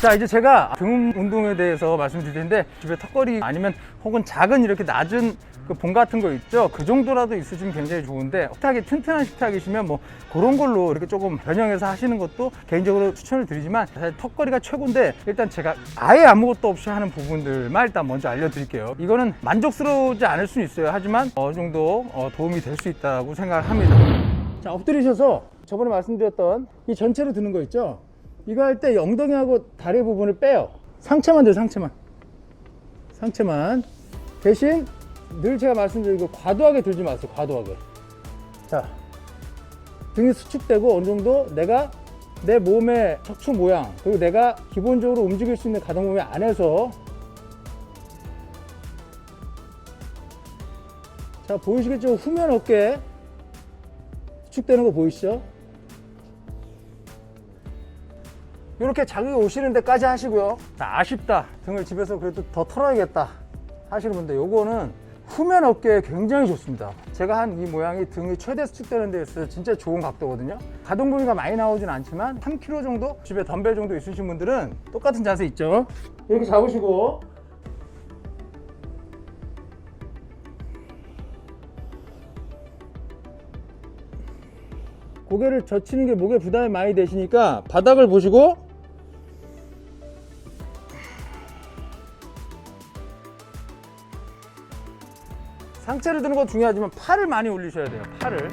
자, 이제 제가 등 운동에 대해서 말씀드릴 텐데, 집에 턱걸이 아니면 혹은 작은 이렇게 낮은 그 봉 같은 거 있죠? 그 정도라도 있으시면 굉장히 좋은데, 식탁이 튼튼한 식탁이시면 뭐 그런 걸로 이렇게 조금 변형해서 하시는 것도 개인적으로 추천을 드리지만, 사실 턱걸이가 최고인데, 일단 제가 아예 아무것도 없이 하는 부분들만 일단 먼저 알려드릴게요. 이거는 만족스러우지 않을 수 있어요. 하지만 어느 정도 도움이 될 수 있다고 생각을 합니다. 자, 엎드리셔서 저번에 말씀드렸던 이 전체로 드는 거 있죠? 이거 할 때 엉덩이하고 다리 부분을 빼요. 상체만 돼요, 상체만. 대신 늘 제가 말씀드리고 과도하게 들지 마세요, 과도하게. 자, 등이 수축되고 어느 정도 내가 내 몸의 척추 모양, 그리고 내가 기본적으로 움직일 수 있는 가동 범위 안에서, 자, 보이시겠죠? 후면 어깨 수축되는 거 보이시죠? 이렇게 자극이 오시는 데까지 하시고요. 자, 아쉽다, 등을 집에서 그래도 더 털어야겠다 하시는 분들, 요거는 후면 어깨에 굉장히 좋습니다. 제가 한 이 모양이 등이 최대 수축되는 데 있어서 진짜 좋은 각도거든요. 가동 범위가 많이 나오진 않지만 3kg 정도, 집에 덤벨 정도 있으신 분들은 똑같은 자세 있죠? 이렇게 잡으시고, 고개를 젖히는 게 목에 부담이 많이 되시니까 바닥을 보시고, 상체를 드는 건 중요하지만 팔을 많이 올리셔야 돼요. 팔을.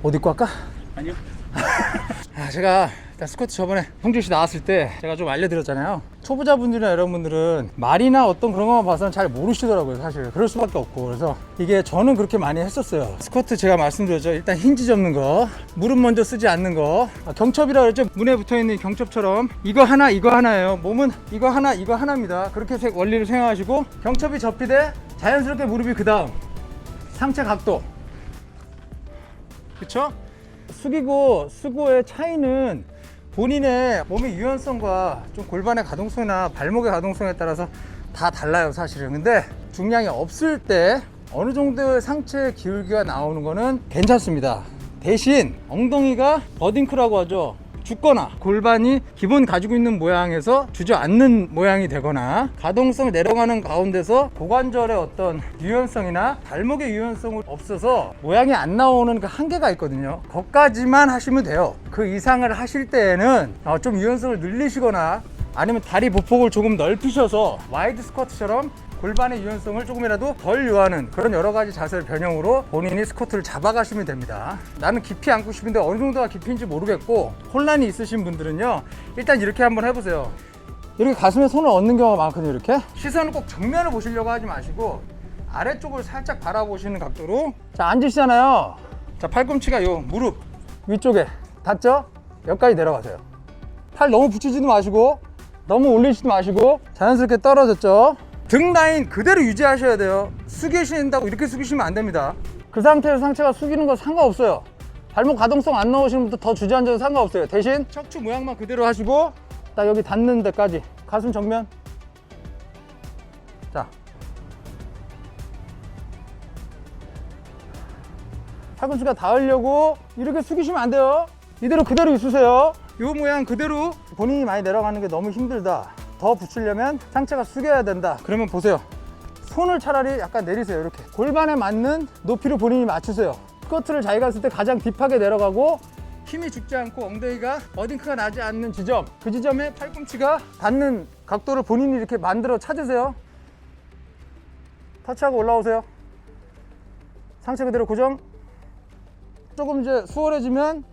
옷 입고 할까? 아니요. 제가 일단 스쿼트 저번에 홍준씨 나왔을 때 제가 좀 알려드렸잖아요. 초보자분들이나 여러분들은 말이나 어떤 그런 것만 봐서는 잘 모르시더라고요. 사실 그럴 수밖에 없고. 그래서 이게 저는 그렇게 많이 했었어요. 스쿼트 제가 말씀드렸죠. 일단 힌지 접는 거, 무릎 먼저 쓰지 않는 거, 경첩이라고 그랬죠. 문에 붙어있는 경첩처럼 이거 하나 이거 하나예요. 몸은 이거 하나 이거 하나입니다. 그렇게 원리를 생각하시고, 경첩이 접히되 자연스럽게 무릎이 그 다음, 상체 각도, 그쵸? 숙이고 수고의 차이는 본인의 몸의 유연성과 좀 골반의 가동성이나 발목의 가동성에 따라서 다 달라요, 사실은. 근데 중량이 없을 때 어느 정도의 상체 기울기가 나오는 거는 괜찮습니다. 대신 엉덩이가 버딩크라고 하죠. 죽거나 골반이 기본 가지고 있는 모양에서 주저앉는 모양이 되거나, 가동성이 내려가는 가운데서 고관절의 어떤 유연성이나 발목의 유연성이 없어서 모양이 안 나오는 그 한계가 있거든요. 거기까지만 하시면 돼요. 그 이상을 하실 때에는 좀 유연성을 늘리시거나, 아니면 다리 보폭을 조금 넓히셔서 와이드 스쿼트처럼 골반의 유연성을 조금이라도 덜 요하는 그런 여러 가지 자세를 변형으로 본인이 스쿼트를 잡아가시면 됩니다. 나는 깊이 앉고 싶은데 어느 정도가 깊이인지 모르겠고 혼란이 있으신 분들은요, 일단 이렇게 한번 해보세요. 이렇게 가슴에 손을 얹는 경우가 많거든요. 이렇게 시선을 꼭 정면을 보시려고 하지 마시고 아래쪽을 살짝 바라보시는 각도로. 자, 앉으시잖아요. 자, 팔꿈치가 요 무릎 위쪽에 닿죠? 여기까지 내려가세요. 팔 너무 붙이지도 마시고 너무 올리지도 마시고 자연스럽게 떨어졌죠? 등 라인 그대로 유지하셔야 돼요. 숙이신다고 이렇게 숙이시면 안 됩니다. 그 상태에서 상체가 숙이는 건 상관없어요. 발목 가동성 안 나오시는 분도 더 주저앉아도 상관없어요. 대신 척추 모양만 그대로 하시고 딱 여기 닿는 데까지, 가슴 정면. 자, 팔꿈치가 닿으려고 이렇게 숙이시면 안 돼요. 이대로 그대로 있으세요. 이 모양 그대로. 본인이 많이 내려가는 게 너무 힘들다, 더 붙이려면 상체가 숙여야 된다, 그러면 보세요. 손을 차라리 약간 내리세요. 이렇게 골반에 맞는 높이로 본인이 맞추세요. 스쿼트를 자기가 했을 때 가장 딥하게 내려가고 힘이 죽지 않고 엉덩이가 어딩크가 나지 않는 지점, 그 지점에 팔꿈치가 닿는 각도를 본인이 이렇게 만들어 찾으세요. 터치하고 올라오세요. 상체 그대로 고정. 조금 이제 수월해지면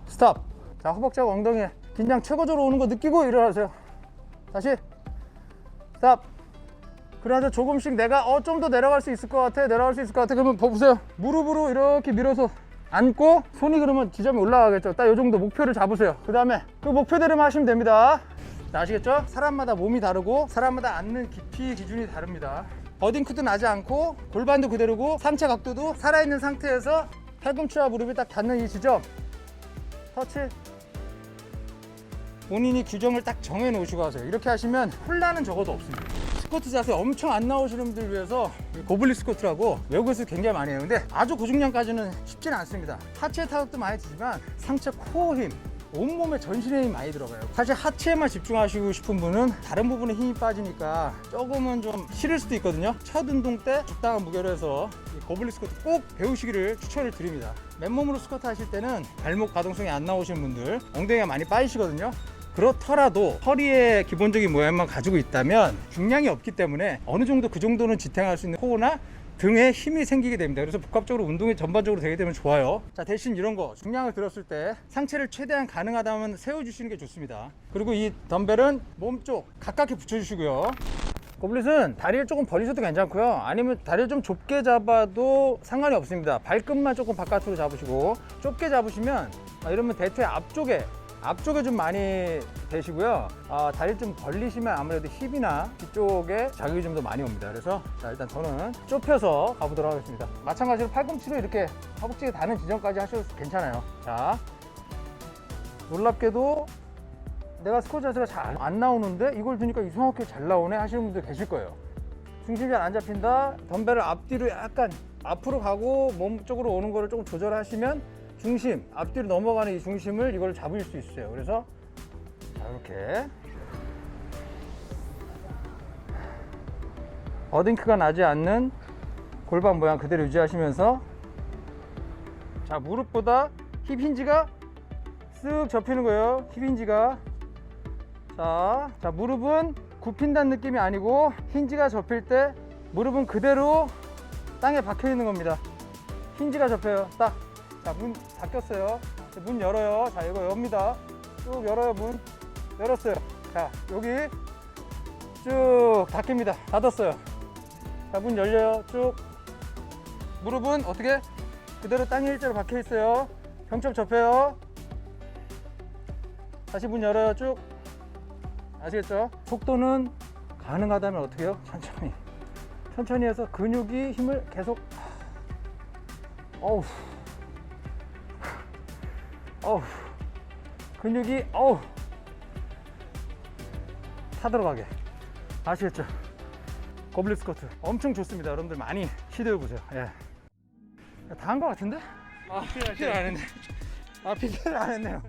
스탑. 자, 허벅지하고 엉덩이에 긴장 최고적으로 오는 거 느끼고 일어나세요. 다시 스탑. 그러나 조금씩 내가 좀 더 내려갈 수 있을 것 같아, 내려갈 수 있을 것 같아. 그러면 보세요. 무릎으로 이렇게 밀어서 앉고 손이 그러면 지점이 올라가겠죠. 딱 이 정도 목표를 잡으세요. 그 다음에 그 목표대로만 하시면 됩니다. 자, 아시겠죠? 사람마다 몸이 다르고 사람마다 앉는 깊이 기준이 다릅니다. 어딩크도 나지 않고 골반도 그대로고 상체 각도도 살아있는 상태에서 팔꿈치와 무릎이 딱 닿는 이 지점 터치. 본인이 규정을 딱 정해 놓으시고 하세요. 이렇게 하시면 혼란은 적어도 없습니다. 스쿼트 자세 엄청 안 나오시는 분들 위해서 고블린 스쿼트라고 외국에서 굉장히 많이 해요. 근데 아주 고중량까지는 쉽지는 않습니다. 하체 타격도 많이 드지만 상체 코어 힘, 온몸에 전신에 힘이 많이 들어가요. 사실 하체에만 집중하시고 싶은 분은 다른 부분에 힘이 빠지니까 조금은 좀 싫을 수도 있거든요. 첫 운동 때 적당한 무게로 해서 이 고블린 스쿼트 꼭 배우시기를 추천을 드립니다. 맨몸으로 스쿼트 하실 때는 발목 가동성이 안 나오시는 분들, 엉덩이가 많이 빠지시거든요. 그렇더라도 허리의 기본적인 모양만 가지고 있다면 중량이 없기 때문에 어느 정도 그 정도는 지탱할 수 있는 코어나 등에 힘이 생기게 됩니다. 그래서 복합적으로 운동이 전반적으로 되게 되면 좋아요. 자, 대신 이런 거 중량을 들었을 때 상체를 최대한 가능하다면 세워주시는 게 좋습니다. 그리고 이 덤벨은 몸쪽 가깝게 붙여주시고요. 고블릿은 다리를 조금 벌리셔도 괜찮고요. 아니면 다리를 좀 좁게 잡아도 상관이 없습니다. 발끝만 조금 바깥으로 잡으시고 좁게 잡으시면 이러면 대퇴 앞쪽에 좀 많이 되시고요. 다리 좀 벌리시면 아무래도 힙이나 뒤쪽에 자극이 좀 더 많이 옵니다. 그래서 자, 일단 저는 좁혀서 가보도록 하겠습니다. 마찬가지로 팔꿈치로 이렇게 허벅지에 닿는 지점까지 하셔도 괜찮아요. 자, 놀랍게도 내가 스쿼트 자세가 잘 안 나오는데 이걸 드니까 이상하게 잘 나오네 하시는 분들 계실 거예요. 중심이 잘 안 잡힌다. 덤벨을 앞뒤로 약간 앞으로 가고 몸 쪽으로 오는 거를 조금 조절하시면 중심, 앞뒤로 넘어가는 이 중심을 이걸 잡을 수 있어요. 그래서 자, 이렇게 어딩크가 나지 않는 골반 모양 그대로 유지하시면서 자, 무릎보다 힙 힌지가 쓱 접히는 거예요. 힙 힌지가 자, 무릎은 굽힌다는 느낌이 아니고 힌지가 접힐 때 무릎은 그대로 땅에 박혀 있는 겁니다. 힌지가 접혀요. 딱. 자, 문 닫혔어요. 문 열어요. 자, 이거 엽니다. 쭉 열어요. 문 열었어요. 자, 여기 쭉 닫힙니다. 닫았어요. 자, 문 열려요. 쭉. 무릎은 어떻게 그대로 땅에 일자로 박혀 있어요. 평점 접혀요. 다시 문 열어요. 쭉. 아시겠죠? 속도는 가능하다면 어떻게 해요? 천천히 해서 근육이 힘을 계속 근육이 타들어가게. 아시겠죠? 고블린 스쿼트 엄청 좋습니다. 여러분들 많이 시도해 보세요. 예. 다 한 것 같은데? PPL 안 했네. PPL 안 했네요.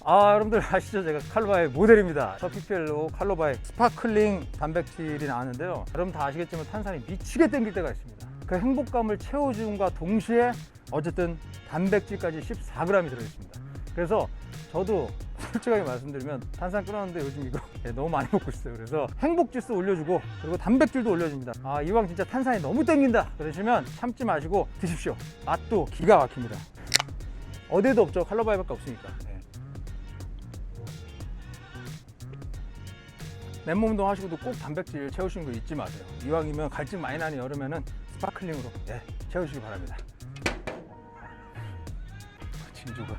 여러분들 아시죠? 제가 칼로바의 모델입니다. 저 PPL로 칼로바의 스파클링 단백질이 나왔는데요. 여러분 다 아시겠지만 탄산이 미치게 땡길 때가 있습니다. 그 행복감을 채워줌과 동시에 어쨌든 단백질까지 14g이 들어있습니다. 그래서 저도 솔직하게 말씀드리면 탄산 끊었는데 요즘 이거 너무 많이 먹고 있어요. 그래서 행복지수 올려주고 그리고 단백질도 올려줍니다. 이왕 진짜 탄산이 너무 땡긴다 그러시면 참지 마시고 드십시오. 맛도 기가 막힙니다. 어디에도 없죠. 칼로바이밖에 없으니까. 맨몸 운동 하시고도 꼭 단백질 채우시는 거 잊지 마세요. 이왕이면 갈증 많이 나는 여름에는 스파클링으로 채우시기 바랍니다. 진조가